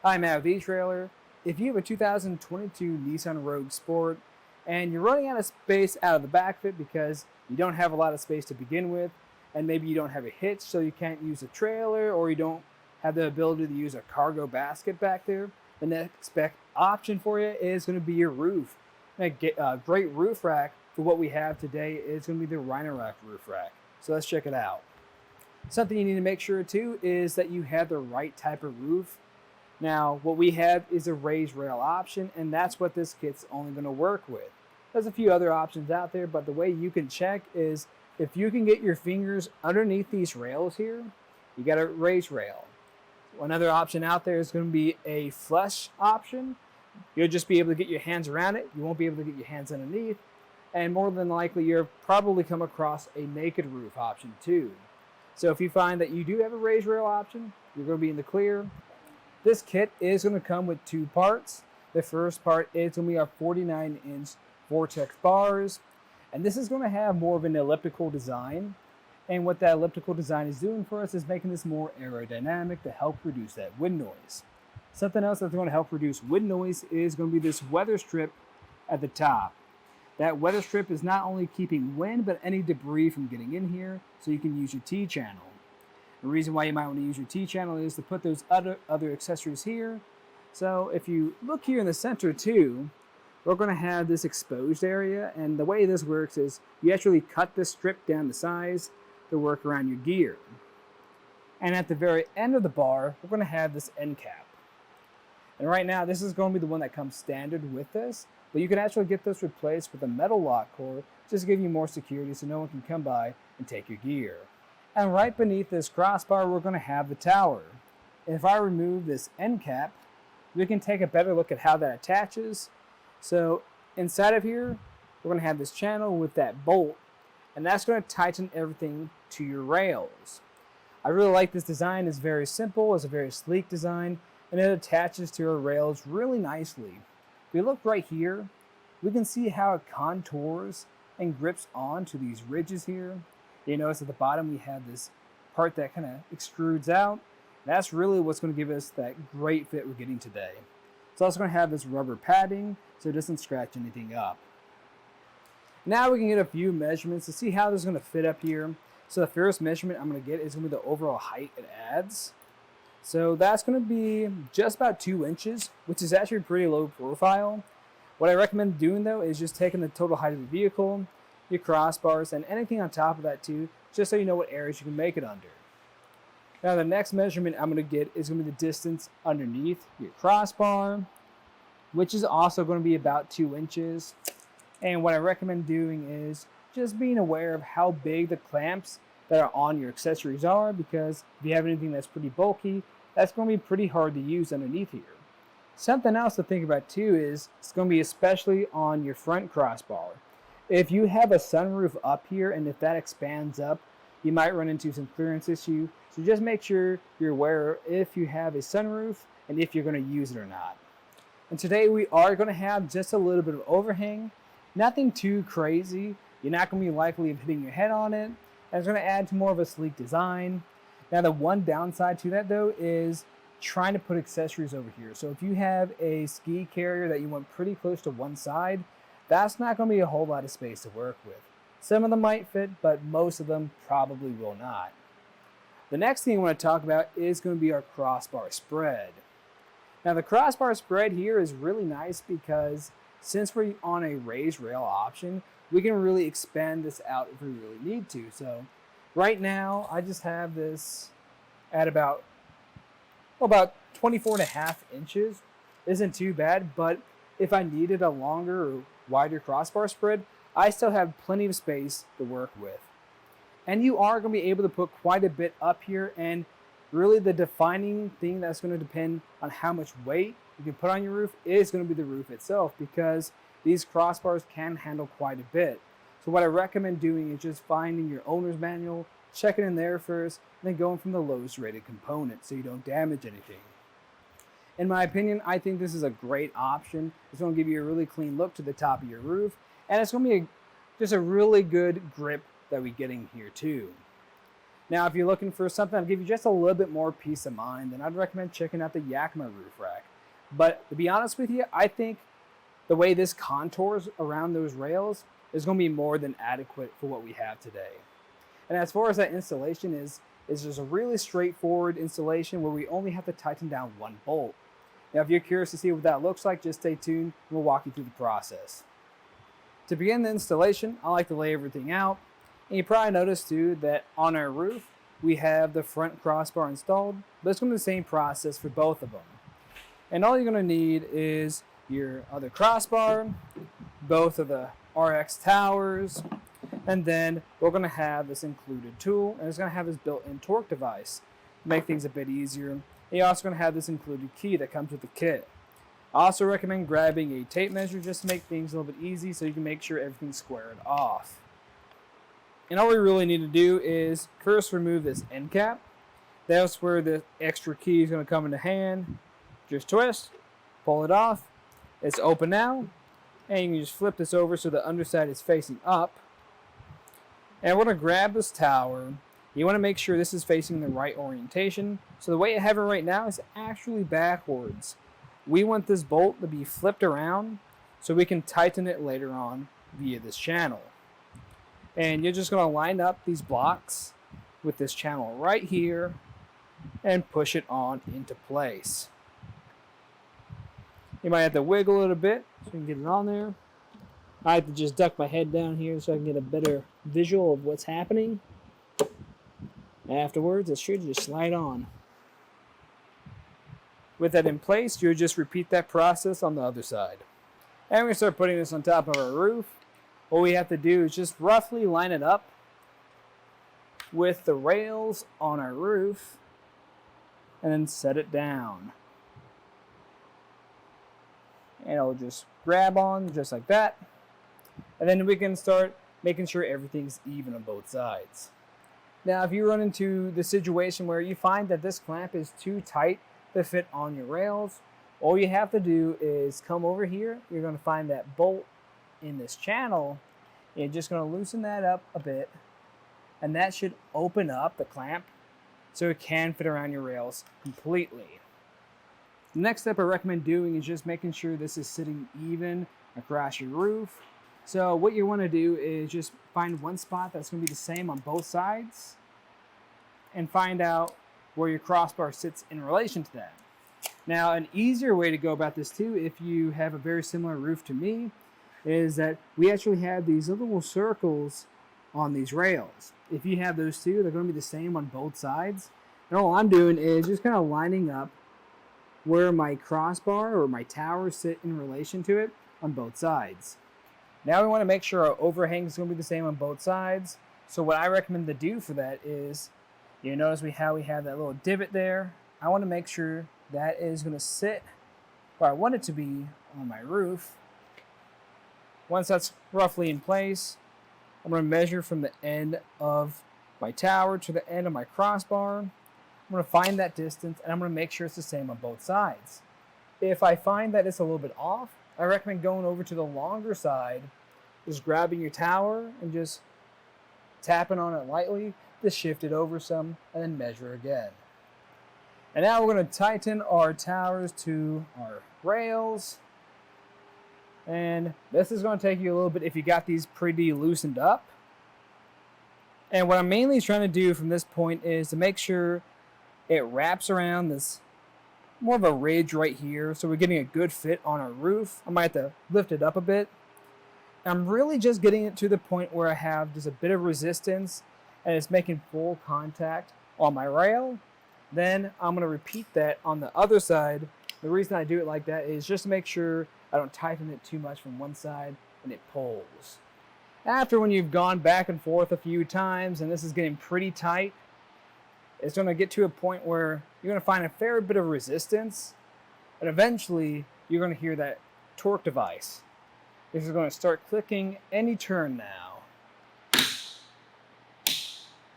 I'm Matt with eTrailer. If you have a 2022 Nissan Rogue Sport and you're running out of space out of the back of it because you don't have a lot of space to begin with, and maybe you don't have a hitch so you can't use a trailer, or you don't have the ability to use a cargo basket back there, the next best option for you is going to be your roof. A great roof rack for what we have today is going to be the Rhino Rack Roof Rack. So let's check it out. Something you need to make sure too is that you have the right type of roof. Now, what we have is a raised rail option, and that's what this kit's only going to work with. There's a few other options out there, but the way you can check is if you can get your fingers underneath these rails here, you got a raised rail. Another option out there is going to be a flush option. You'll just be able to get your hands around it. You won't be able to get your hands underneath. And more than likely, you'll probably come across a naked roof option too. So if you find that you do have a raised rail option, you're going to be in the clear. This kit is going to come with two parts. The first part is going to be our 49-inch Vortex bars. And this is going to have more of an elliptical design. And what that elliptical design is doing for us is making this more aerodynamic to help reduce that wind noise. Something else that's going to help reduce wind noise is going to be this weather strip at the top. That weather strip is not only keeping wind, but any debris from getting in here, so you can use your T-channel. The reason why you might want to use your T-channel is to put those other accessories here. So if you look here in the center too, we're going to have this exposed area, and the way this works is you actually cut this strip down to size to work around your gear. And at the very end of the bar, we're going to have this end cap. And right now, this is going to be the one that comes standard with this, but you can actually get this replaced with a metal lock core just to give you more security so no one can come by and take your gear. And right beneath this crossbar, we're going to have the tower. And if I remove this end cap, we can take a better look at how that attaches. So inside of here, we're going to have this channel with that bolt, and that's going to tighten everything to your rails. I really like this design. It's very simple, it's a very sleek design, and it attaches to our rails really nicely. If we look right here, we can see how it contours and grips onto these ridges here. You notice at the bottom we have this part that kind of extrudes out. That's really what's going to give us that great fit we're getting today. It's also going to have this rubber padding so it doesn't scratch anything up. Now we can get a few measurements to see how this is going to fit up here. So the first measurement I'm going to get is going to be the overall height it adds. So that's going to be just about 2 inches, which is actually pretty low profile. What I recommend doing though is just taking the total height of the vehicle, your crossbars, and anything on top of that too, just so you know what areas you can make it under. Now the next measurement I'm going to get is going to be the distance underneath your crossbar, which is also going to be about 2 inches. And what I recommend doing is just being aware of how big the clamps that are on your accessories are, because if you have anything that's pretty bulky, that's going to be pretty hard to use underneath here. Something else to think about too is it's going to be especially on your front crossbar. If you have a sunroof up here and if that expands up, you might run into some clearance issue. So just make sure you're aware if you have a sunroof and if you're going to use it or not. And today we are going to have just a little bit of overhang. Nothing too crazy. You're not going to be likely of hitting your head on it. And it's going to add to more of a sleek design. Now the one downside to that though is trying to put accessories over here. So if you have a ski carrier that you want pretty close to one side, that's not going to be a whole lot of space to work with. Some of them might fit, but most of them probably will not. The next thing I want to talk about is going to be our crossbar spread. Now the crossbar spread here is really nice because since we're on a raised rail option, we can really expand this out if we really need to. So right now, I just have this at about 24.5 inches. Isn't too bad, but if I needed a longer or wider crossbar spread, I still have plenty of space to work with. And you are going to be able to put quite a bit up here, and really the defining thing that's going to depend on how much weight you can put on your roof is going to be the roof itself, because these crossbars can handle quite a bit. So what I recommend doing is just finding your owner's manual, checking in there first, and then going from the lowest rated component so you don't damage anything. In my opinion, I think this is a great option. It's going to give you a really clean look to the top of your roof, and it's going to be just a really good grip that we're getting here too. Now, if you're looking for something that'll give you just a little bit more peace of mind, then I'd recommend checking out the Yakima Roof Rack. But to be honest with you, I think the way this contours around those rails is going to be more than adequate for what we have today. And as far as that installation is just a really straightforward installation where we only have to tighten down one bolt. Now, if you're curious to see what that looks like, just stay tuned and we'll walk you through the process. To begin the installation, I like to lay everything out. And you probably noticed too that on our roof, we have the front crossbar installed, but it's going to be the same process for both of them. And all you're going to need is your other crossbar, both of the RX towers, and then we're going to have this included tool, and it's going to have this built-in torque device to make things a bit easier. And you're also going to have this included key that comes with the kit. I also recommend grabbing a tape measure just to make things a little bit easy so you can make sure everything's squared off. And all we really need to do is first remove this end cap. That's where the extra key is going to come into hand. Just twist, pull it off. It's open now. And you can just flip this over so the underside is facing up. And we're going to grab this tower. You want to make sure this is facing the right orientation. So the way I have it right now is actually backwards. We want this bolt to be flipped around so we can tighten it later on via this channel. And you're just going to line up these blocks with this channel right here and push it on into place. You might have to wiggle it a bit so you can get it on there. I have to just duck my head down here so I can get a better visual of what's happening. Afterwards, it should just slide on. With that in place, you'll just repeat that process on the other side. And we're going to start putting this on top of our roof. What we have to do is just roughly line it up with the rails on our roof and then set it down. And it'll just grab on just like that. And then we can start making sure everything's even on both sides. Now, if you run into the situation where you find that this clamp is too tight to fit on your rails, all you have to do is come over here. You're going to find that bolt in this channel. You're just going to loosen that up a bit, and that should open up the clamp so it can fit around your rails completely. The next step I recommend doing is just making sure this is sitting even across your roof. So what you want to do is just find one spot that's going to be the same on both sides and find out where your crossbar sits in relation to that. Now, an easier way to go about this too, if you have a very similar roof to me, is that we actually have these little circles on these rails. If you have those two, they're going to be the same on both sides. And all I'm doing is just kind of lining up where my crossbar or my tower sit in relation to it on both sides. Now we want to make sure our overhang is going to be the same on both sides. So what I recommend to do for that is, you notice how we have that little divot there. I want to make sure that is going to sit where I want it to be on my roof. Once that's roughly in place, I'm going to measure from the end of my tower to the end of my crossbar. I'm going to find that distance, and I'm going to make sure it's the same on both sides. If I find that it's a little bit off, I recommend going over to the longer side, just grabbing your tower and just tapping on it lightly to shift it over some, and then measure again. And now we're going to tighten our towers to our rails. And this is going to take you a little bit if you got these pretty loosened up. And what I'm mainly trying to do from this point is to make sure it wraps around this more of a ridge right here, so we're getting a good fit on our roof. I might have to lift it up a bit. I'm really just getting it to the point where I have just a bit of resistance and it's making full contact on my rail. Then I'm going to repeat that on the other side. The reason I do it like that is just to make sure I don't tighten it too much from one side and it pulls. After when you've gone back and forth a few times and this is getting pretty tight, it's going to get to a point where you're going to find a fair bit of resistance, and eventually you're going to hear that torque device. This is going to start clicking any turn now.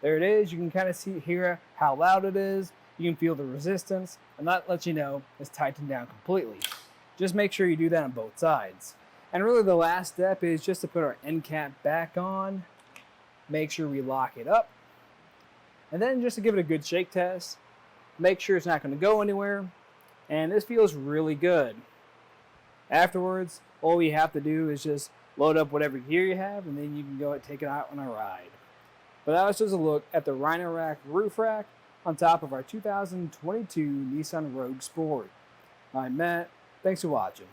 There it is. You can kind of hear how loud it is. You can feel the resistance, and that lets you know it's tightened down completely. Just make sure you do that on both sides. And really the last step is just to put our end cap back on. Make sure we lock it up. and then just to give it a good shake test, make sure it's not going to go anywhere, and this feels really good. Afterwards, all you have to do is just load up whatever gear you have, and then you can go and take it out on a ride. But that was just a look at the Rhino Rack Roof Rack on top of our 2022 Nissan Rogue Sport. I'm Matt. Thanks for watching.